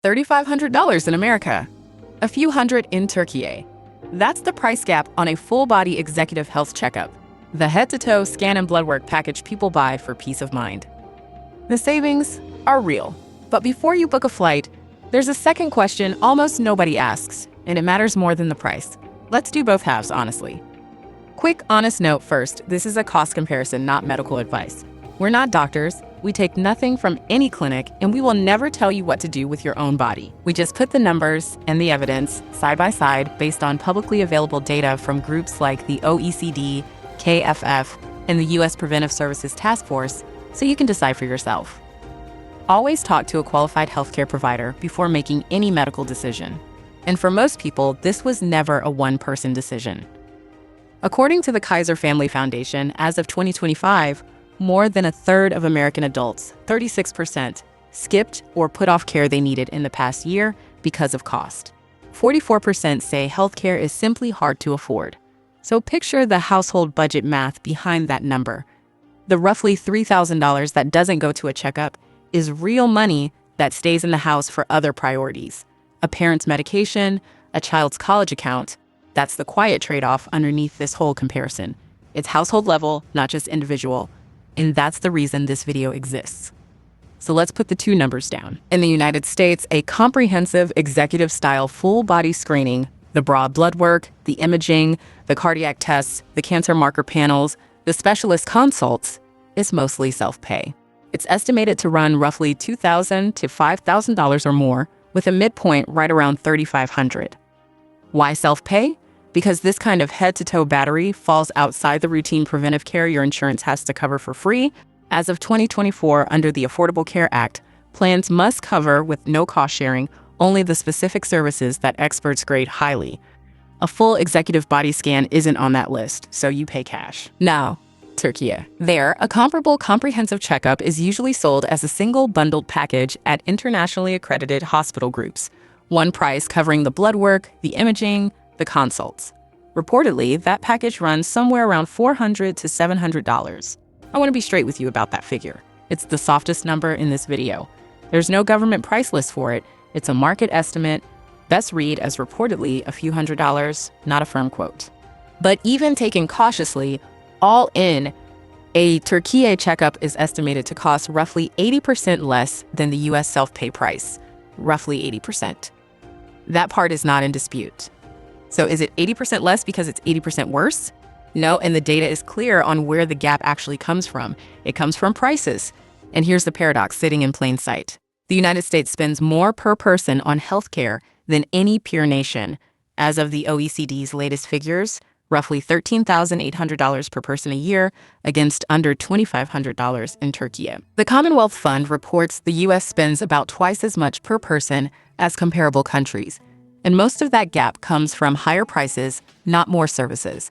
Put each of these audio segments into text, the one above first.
$3,500 in America, a few hundred in Türkiye. That's the price gap on a full-body executive health checkup, the head-to-toe scan and blood work package people buy for peace of mind. The savings are real. But before you book a flight, there's a second question almost nobody asks, and it matters more than the price. Let's do both halves, honestly. Quick, honest note first, this is a cost comparison, not medical advice. We're not doctors, we take nothing from any clinic, and we will never tell you what to do with your own body. We just put the numbers and the evidence side by side based on publicly available data from groups like the OECD, KFF, and the US Preventive Services Task Force, so you can decide for yourself. Always talk to a qualified healthcare provider before making any medical decision. And for most people, this was never a one-person decision. According to the Kaiser Family Foundation, as of 2025, more than a third of American adults, 36%, skipped or put off care they needed in the past year because of cost. 44% say healthcare is simply hard to afford. So picture the household budget math behind that number. The roughly $3,000 that doesn't go to a checkup is real money that stays in the house for other priorities. A parent's medication, a child's college account. That's the quiet trade-off underneath this whole comparison. It's household level, not just individual. And that's the reason this video exists. So let's put the two numbers down. In the United States, a comprehensive executive-style full-body screening, the broad blood work, the imaging, the cardiac tests, the cancer marker panels, the specialist consults, is mostly self-pay. It's estimated to run roughly $2,000 to $5,000 or more, with a midpoint right around $3,500. Why self-pay? Because this kind of head-to-toe battery falls outside the routine preventive care your insurance has to cover for free. As of 2024, under the Affordable Care Act, plans must cover, with no cost sharing, only the specific services that experts grade highly. A full executive body scan isn't on that list, so you pay cash. Now, Türkiye. There, a comparable comprehensive checkup is usually sold as a single bundled package at internationally accredited hospital groups. One price covering the blood work, the imaging, the consults. Reportedly, that package runs somewhere around $400 to $700. I want to be straight with you about that figure. It's the softest number in this video. There's no government price list for it. It's a market estimate, best read as reportedly a few $100s, not a firm quote. But even taken cautiously, all in, a Türkiye checkup is estimated to cost roughly 80% less than the US self-pay price, roughly 80%. That part is not in dispute. So is it 80% less because it's 80% worse? No, and the data is clear on where the gap actually comes from. It comes from prices. And here's the paradox sitting in plain sight. The United States spends more per person on healthcare than any peer nation. As of the OECD's latest figures, roughly $13,800 per person a year against under $2,500 in Türkiye. The Commonwealth Fund reports the US spends about twice as much per person as comparable countries. And most of that gap comes from higher prices, not more services.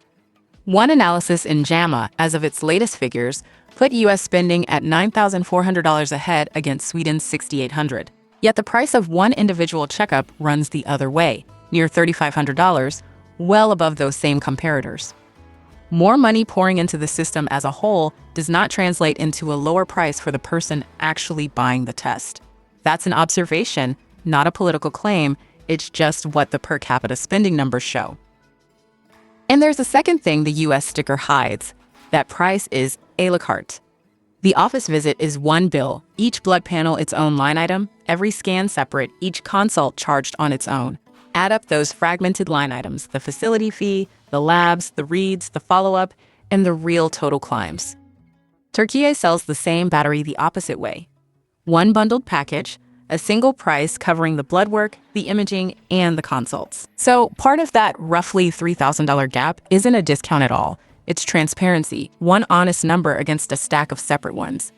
One analysis in JAMA, as of its latest figures, put US spending at $9,400 a head against Sweden's $6,800. Yet the price of one individual checkup runs the other way, near $3,500, well above those same comparators. More money pouring into the system as a whole does not translate into a lower price for the person actually buying the test. That's an observation, not a political claim. It's just what the per capita spending numbers show. And there's a second thing the US sticker hides. That price is a la carte. The office visit is one bill, each blood panel its own line item, every scan separate, each consult charged on its own. Add up those fragmented line items, the facility fee, the labs, the reads, the follow-up, and the real total climbs. Türkiye sells the same battery the opposite way. One bundled package, a single price covering the blood work, the imaging, and the consults. So part of that roughly $3,000 gap isn't a discount at all. It's transparency, one honest number against a stack of separate ones.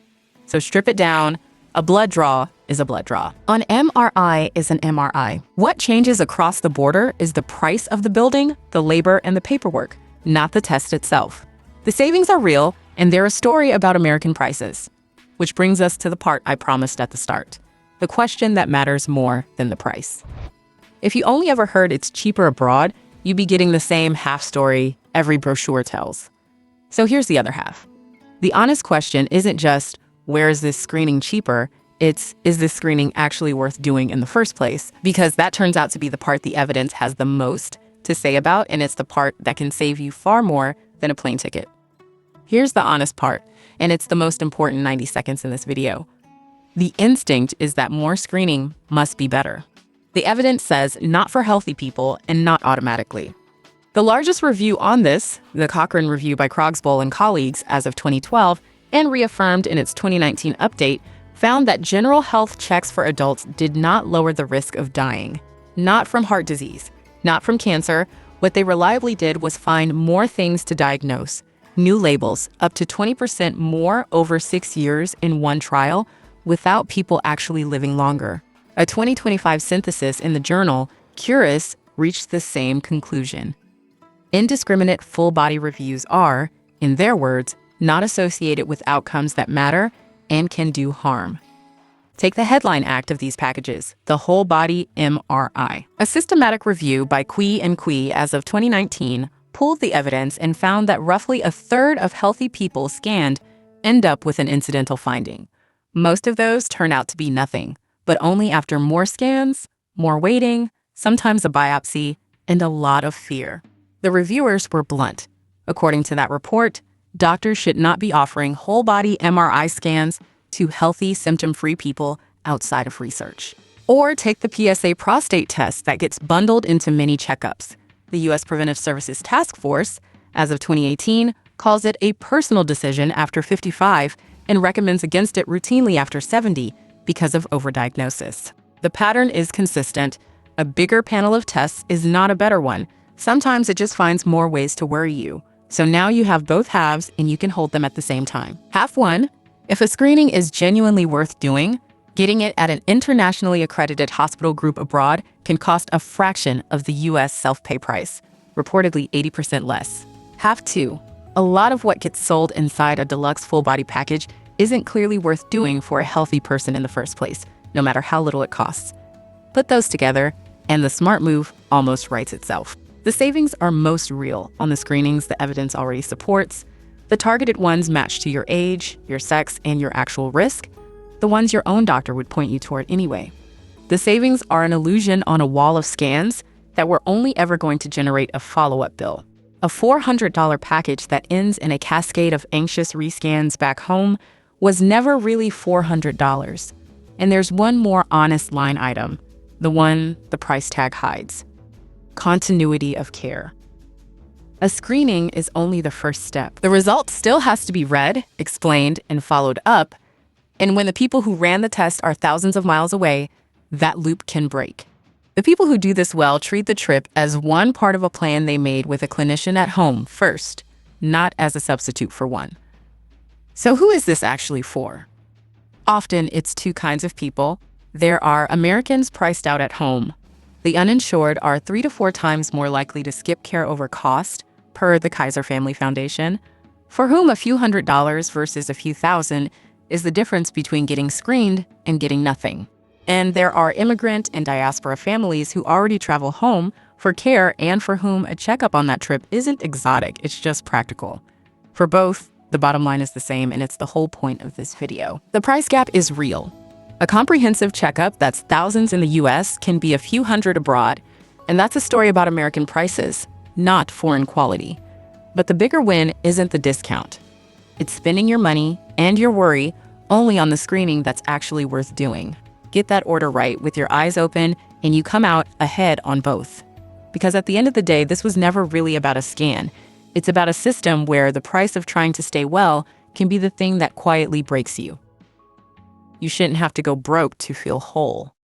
So strip it down, a blood draw is a blood draw. An MRI is an MRI. What changes across the border is the price of the building, the labor, and the paperwork, not the test itself. The savings are real, and they're a story about American prices. Which brings us to the part I promised at the start. The question that matters more than the price. If you only ever heard it's cheaper abroad, you'd be getting the same half story every brochure tells. So here's the other half. The honest question isn't just, where is this screening cheaper? Is this screening actually worth doing in the first place? Because that turns out to be the part the evidence has the most to say about, and it's the part that can save you far more than a plane ticket. Here's the honest part, and it's the most important 90 seconds in this video. The instinct is that more screening must be better. The evidence says not for healthy people and not automatically. The largest review on this, the Cochrane review by Krogsboll and colleagues as of 2012, and reaffirmed in its 2019 update, found that general health checks for adults did not lower the risk of dying. Not from heart disease, not from cancer. What they reliably did was find more things to diagnose. New labels, up to 20% more over 6 years in one trial, without people actually living longer. A 2025 synthesis in the journal, Curis, reached the same conclusion. Indiscriminate full-body reviews are, in their words, not associated with outcomes that matter and can do harm. Take the headline act of these packages, the whole body MRI. A systematic review by Qui and Qui as of 2019 pulled the evidence and found that roughly a third of healthy people scanned end up with an incidental finding. Most of those turn out to be nothing, but only after more scans, more waiting, sometimes a biopsy, and a lot of fear. The reviewers were blunt. According to that report, doctors should not be offering whole-body MRI scans to healthy, symptom-free people outside of research. Or take the PSA prostate test that gets bundled into many checkups. The U.S. Preventive Services Task Force, as of 2018, calls it a personal decision after 55 and recommends against it routinely after 70 because of overdiagnosis. The pattern is consistent. A bigger panel of tests is not a better one. Sometimes it just finds more ways to worry you. So now you have both halves and you can hold them at the same time. Half one, if a screening is genuinely worth doing, getting it at an internationally accredited hospital group abroad can cost a fraction of the US self-pay price, reportedly 80% less. Half two, a lot of what gets sold inside a deluxe full-body package isn't clearly worth doing for a healthy person in the first place, no matter how little it costs. Put those together, and the smart move almost writes itself. The savings are most real on the screenings the evidence already supports. The targeted ones match to your age, your sex, and your actual risk, the ones your own doctor would point you toward anyway. The savings are an illusion on a wall of scans that were only ever going to generate a follow-up bill. A $400 package that ends in a cascade of anxious rescans back home was never really $400. And there's one more honest line item, the one the price tag hides. Continuity of care. A screening is only the first step. The result still has to be read, explained, and followed up. And when the people who ran the test are thousands of miles away, that loop can break. The people who do this well treat the trip as one part of a plan they made with a clinician at home first, not as a substitute for one. So who is this actually for? Often it's two kinds of people. There are Americans priced out at home. The uninsured are 3 to 4 times more likely to skip care over cost, per the Kaiser Family Foundation, for whom a few $100s versus a few thousand is the difference between getting screened and getting nothing. And there are immigrant and diaspora families who already travel home for care and for whom a checkup on that trip isn't exotic, it's just practical. For both, the bottom line is the same, and it's the whole point of this video. The price gap is real. A comprehensive checkup that's thousands in the US can be a few hundred abroad, and that's a story about American prices, not foreign quality. But the bigger win isn't the discount. It's spending your money and your worry only on the screening that's actually worth doing. Get that order right with your eyes open, and you come out ahead on both. Because at the end of the day, this was never really about a scan. It's about a system where the price of trying to stay well can be the thing that quietly breaks you. You shouldn't have to go broke to feel whole.